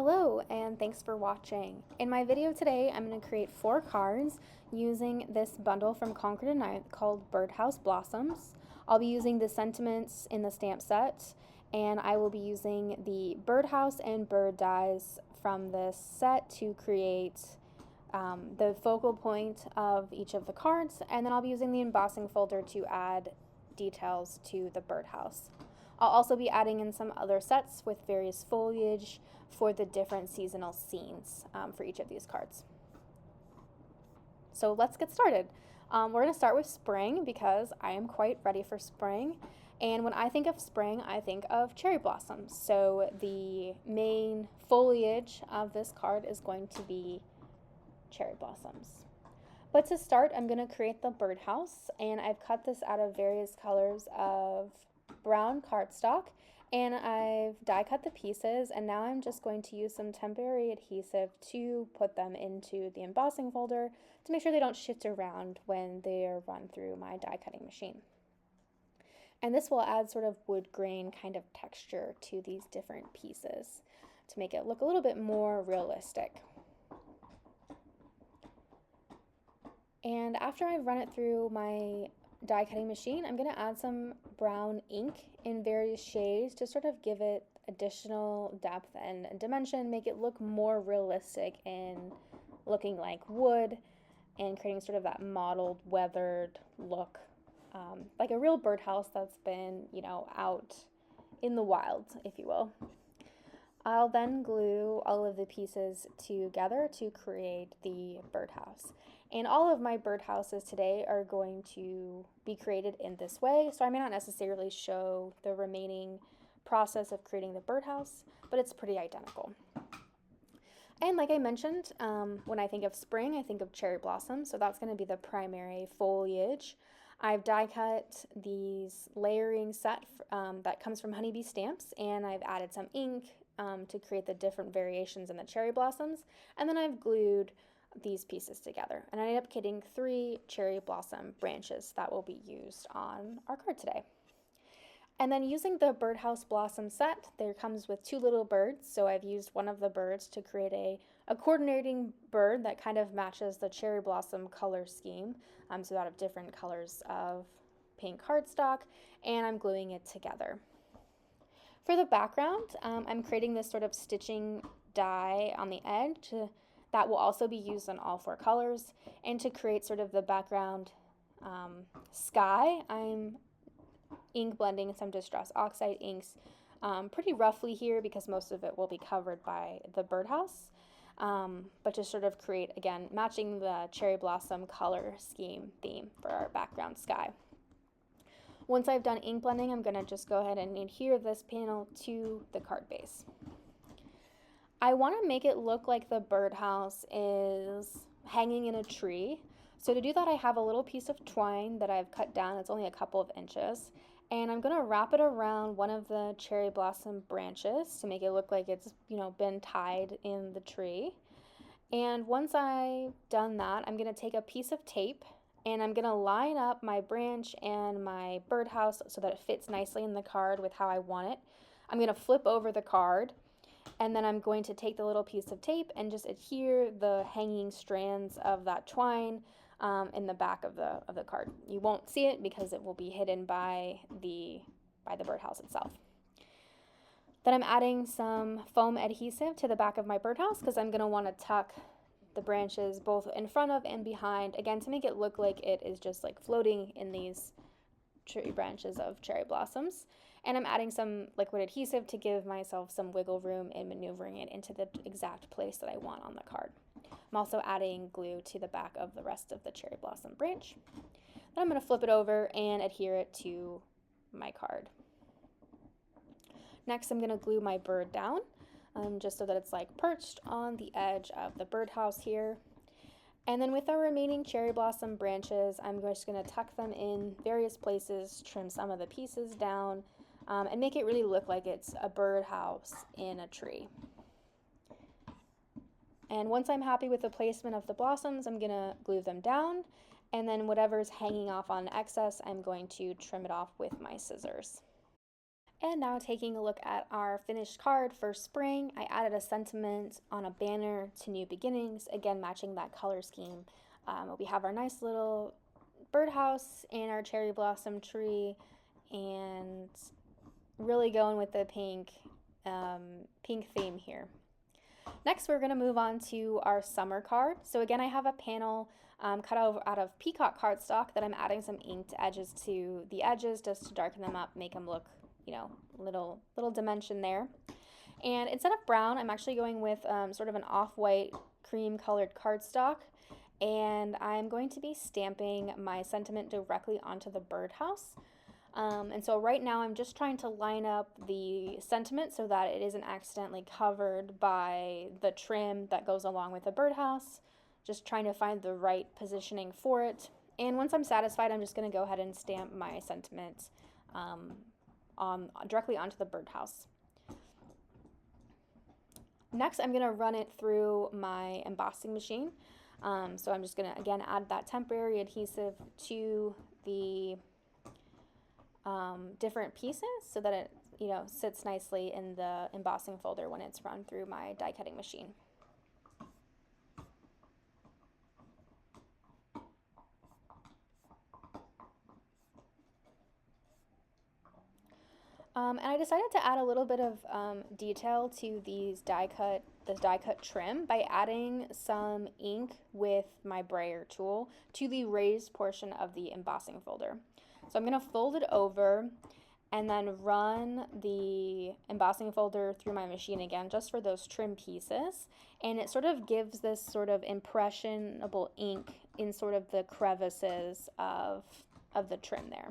Hello and thanks for watching. In my video today, I'm going to create 4 cards using this bundle from Concord and Ninth called Birdhouse Blossoms. I'll be using the sentiments in the stamp set, and I will be using the birdhouse and bird dies from this set to create the focal point of each of the cards, and then I'll be using the embossing folder to add details to the birdhouse. I'll also be adding in some other sets with various foliage for the different seasonal scenes for each of these cards. So let's get started. We're going to start with spring because I am quite ready for spring. And when I think of spring, I think of cherry blossoms. So the main foliage of this card is going to be cherry blossoms. But to start, I'm going to create the birdhouse, and I've cut this out of various colors of brown cardstock, and I've die cut the pieces, and now I'm just going to use some temporary adhesive to put them into the embossing folder to make sure they don't shift around when they're run through my die cutting machine. And this will add sort of wood grain kind of texture to these different pieces to make it look a little bit more realistic. And after I've run it through my die cutting machine, I'm going to add some brown ink in various shades to sort of give it additional depth and dimension, make it look more realistic in looking like wood and creating sort of that mottled, weathered look, like a real birdhouse that's been, out in the wild, if you will. I'll then glue all of the pieces together to create the birdhouse. And all of my birdhouses today are going to be created in this way, so I may not necessarily show the remaining process of creating the birdhouse, but it's pretty identical. And like I mentioned, when I think of spring, I think of cherry blossoms, so that's going to be the primary foliage. I've die cut these layering set that comes from Honeybee Stamps, and I've added some ink to create the different variations in the cherry blossoms, and then I've glued these pieces together, and I ended up getting 3 cherry blossom branches that will be used on our card today. And then using the birdhouse blossom set, there comes with 2 little birds, so I've used one of the birds to create a coordinating bird that kind of matches the cherry blossom color scheme, so out of different colors of pink cardstock, and I'm gluing it together. For the background, I'm creating this sort of stitching die on the edge that will also be used on all 4 colors. And to create sort of the background sky, I'm ink blending some Distress Oxide inks pretty roughly here because most of it will be covered by the birdhouse. But just sort of create, again, matching the cherry blossom color scheme theme for our background sky. Once I've done ink blending, I'm going to just go ahead and adhere this panel to the card base. I want to make it look like the birdhouse is hanging in a tree. So to do that, I have a little piece of twine that I've cut down. It's only a couple of inches. And I'm going to wrap it around one of the cherry blossom branches to make it look like it's, been tied in the tree. And once I've done that, I'm going to take a piece of tape and I'm going to line up my branch and my birdhouse so that it fits nicely in the card with how I want it. I'm going to flip over the card, and then I'm going to take the little piece of tape and just adhere the hanging strands of that twine in the back of the card. You won't see it because it will be hidden by the birdhouse itself. Then I'm adding some foam adhesive to the back of my birdhouse because I'm going to want to tuck the branches both in front of and behind, again, to make it look like it is just like floating in these tree branches of cherry blossoms. And I'm adding some liquid adhesive to give myself some wiggle room in maneuvering it into the exact place that I want on the card. I'm also adding glue to the back of the rest of the cherry blossom branch. Then I'm going to flip it over and adhere it to my card. Next, I'm going to glue my bird down, just so that it's like perched on the edge of the birdhouse here. And then with our remaining cherry blossom branches, I'm just going to tuck them in various places, trim some of the pieces down, and make it really look like it's a birdhouse in a tree. And once I'm happy with the placement of the blossoms, I'm going to glue them down, and then whatever's hanging off on excess, I'm going to trim it off with my scissors. And now taking a look at our finished card for spring, I added a sentiment on a banner to New Beginnings, again matching that color scheme. We have our nice little birdhouse and our cherry blossom tree, and really going with the pink theme here. Next, we're going to move on to our summer card. So again, I have a panel cut out of peacock cardstock that I'm adding some inked edges to the edges just to darken them up, make them look, you know, little dimension there. And instead of brown, I'm actually going with sort of an off-white cream colored cardstock, and I'm going to be stamping my sentiment directly onto the birdhouse. And so right now I'm just trying to line up the sentiment so that it isn't accidentally covered by the trim that goes along with the birdhouse. Just trying to find the right positioning for it. And once I'm satisfied, I'm just going to go ahead and stamp my sentiment directly onto the birdhouse. Next, I'm going to run it through my embossing machine. So I'm just going to, again, add that temporary adhesive to the different pieces so that it, you know, sits nicely in the embossing folder when it's run through my die cutting machine. And I decided to add a little bit of detail to this die cut trim by adding some ink with my brayer tool to the raised portion of the embossing folder. So I'm going to fold it over and then run the embossing folder through my machine again just for those trim pieces, and it sort of gives this sort of impressionable ink in sort of the crevices of the trim there.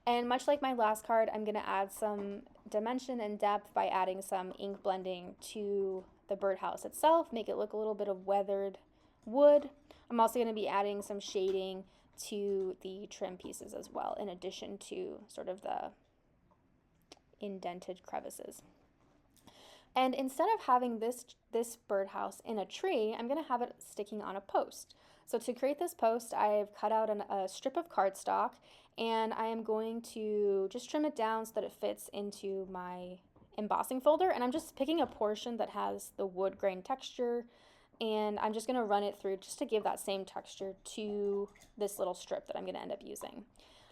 And much like my last card, I'm going to add some dimension and depth by adding some ink blending to the birdhouse itself, make it look a little bit of weathered wood. I'm also going to be adding some shading to the trim pieces as well, in addition to sort of the indented crevices. And instead of having this birdhouse in a tree, I'm going to have it sticking on a post. So to create this post, I've cut out a strip of cardstock, and I am going to just trim it down so that it fits into my embossing folder. And I'm just picking a portion that has the wood grain texture, and I'm just going to run it through just to give that same texture to this little strip that I'm going to end up using.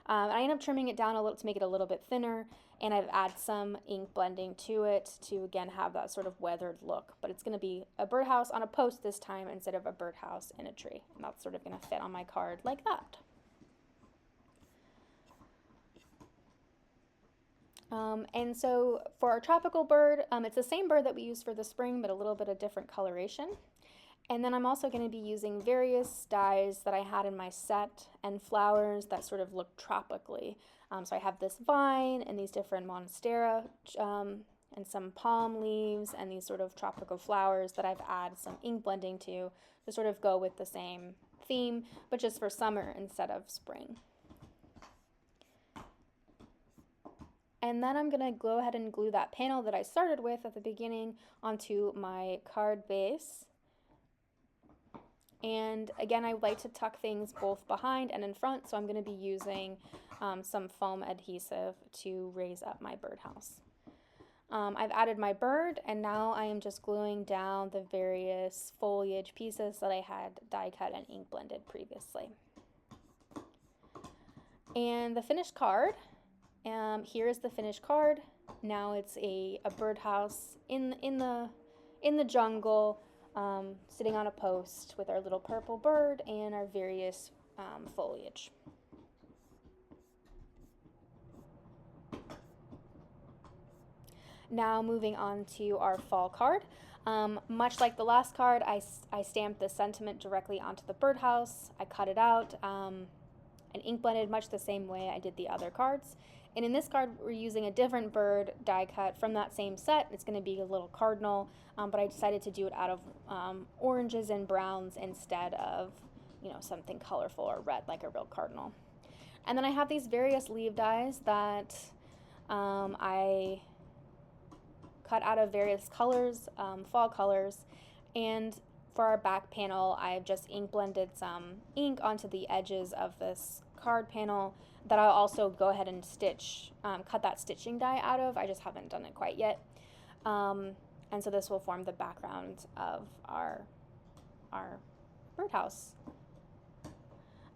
I end up trimming it down a little to make it a little bit thinner, and I've added some ink blending to it to again have that sort of weathered look. But it's going to be a birdhouse on a post this time instead of a birdhouse in a tree, and that's sort of going to fit on my card like that. And so for our tropical bird, it's the same bird that we use for the spring, but a little bit of different coloration. And then I'm also going to be using various dyes that I had in my set and flowers that sort of look tropically. So I have this vine and these different monstera and some palm leaves and these sort of tropical flowers that I've added some ink blending to sort of go with the same theme, but just for summer instead of spring. And then I'm going to go ahead and glue that panel that I started with at the beginning onto my card base. And again, I would like to tuck things both behind and in front, so I'm going to be using some foam adhesive to raise up my birdhouse. I've added my bird, and now I am just gluing down the various foliage pieces that I had die cut and ink blended previously. And the finished card. Here is the finished card. Now it's a birdhouse in the jungle, sitting on a post with our little purple bird and our various foliage. Now moving on to our fall card. Much like the last card, I stamped the sentiment directly onto the birdhouse. I cut it out and ink blended much the same way I did the other cards. And in this card, we're using a different bird die cut from that same set. It's going to be a little cardinal, but I decided to do it out of oranges and browns instead of, you know, something colorful or red like a real cardinal. And then I have these various leaf dies that I cut out of various colors, fall colors. And for our back panel, I've just ink blended some ink onto the edges of this card panel that I'll also go ahead and stitch, cut that stitching die out of. I just haven't done it quite yet. And so this will form the background of our birdhouse.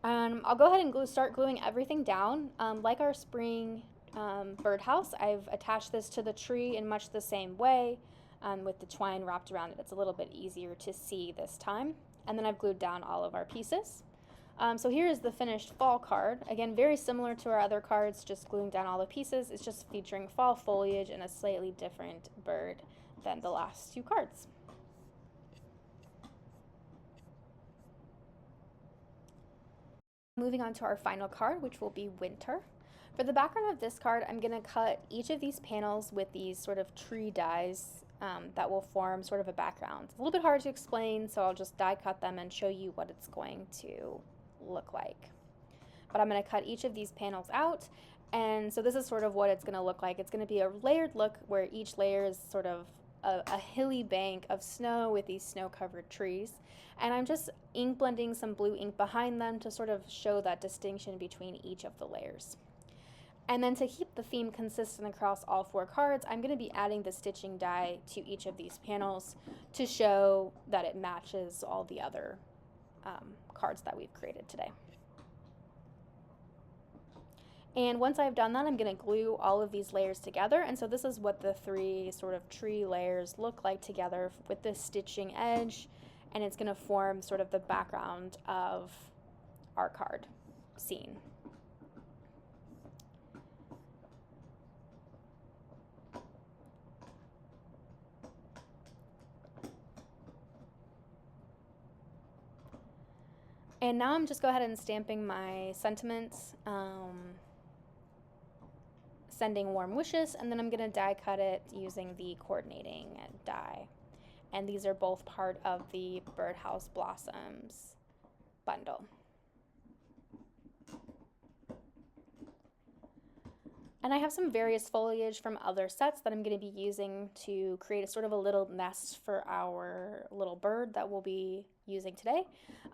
I'll go ahead and start gluing everything down. Like our spring birdhouse, I've attached this to the tree in much the same way, with the twine wrapped around it. It's a little bit easier to see this time. And then I've glued down all of our pieces. So here is the finished fall card. Again, very similar to our other cards, just gluing down all the pieces. It's just featuring fall foliage and a slightly different bird than the last two cards. Moving on to our final card, which will be winter. For the background of this card, I'm going to cut each of these panels with these sort of tree dies that will form sort of a background. It's a little bit hard to explain, so I'll just die cut them and show you what it's going to look like. But I'm going to cut each of these panels out, and so this is sort of what it's going to look like. It's going to be a layered look where each layer is sort of a hilly bank of snow with these snow-covered trees, and I'm just ink blending some blue ink behind them to sort of show that distinction between each of the layers. And then to keep the theme consistent across all four cards, I'm going to be adding the stitching die to each of these panels to show that it matches all the other cards that we've created today. And once I've done that, I'm going to glue all of these layers together. And so this is what the three sort of tree layers look like together with this stitching edge. And it's going to form sort of the background of our card scene. And now I'm just go ahead and stamping my sentiments, sending warm wishes, and then I'm going to die cut it using the coordinating die. And these are both part of the Birdhouse Blossoms bundle. And I have some various foliage from other sets that I'm going to be using to create a sort of a little nest for our little bird that we'll be using today.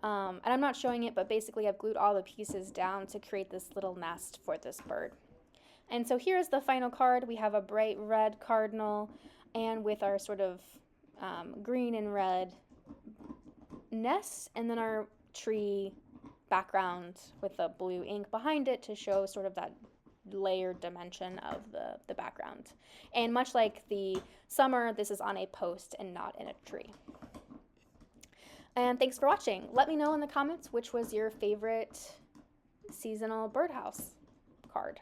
And I'm not showing it, but basically I've glued all the pieces down to create this little nest for this bird. And so here's the final card. We have a bright red cardinal, and with our sort of green and red nest, and then our tree background with the blue ink behind it to show sort of that layered dimension of the background. And much like the summer, this is on a post and not in a tree. And thanks for watching. Let me know in the comments which was your favorite seasonal birdhouse card.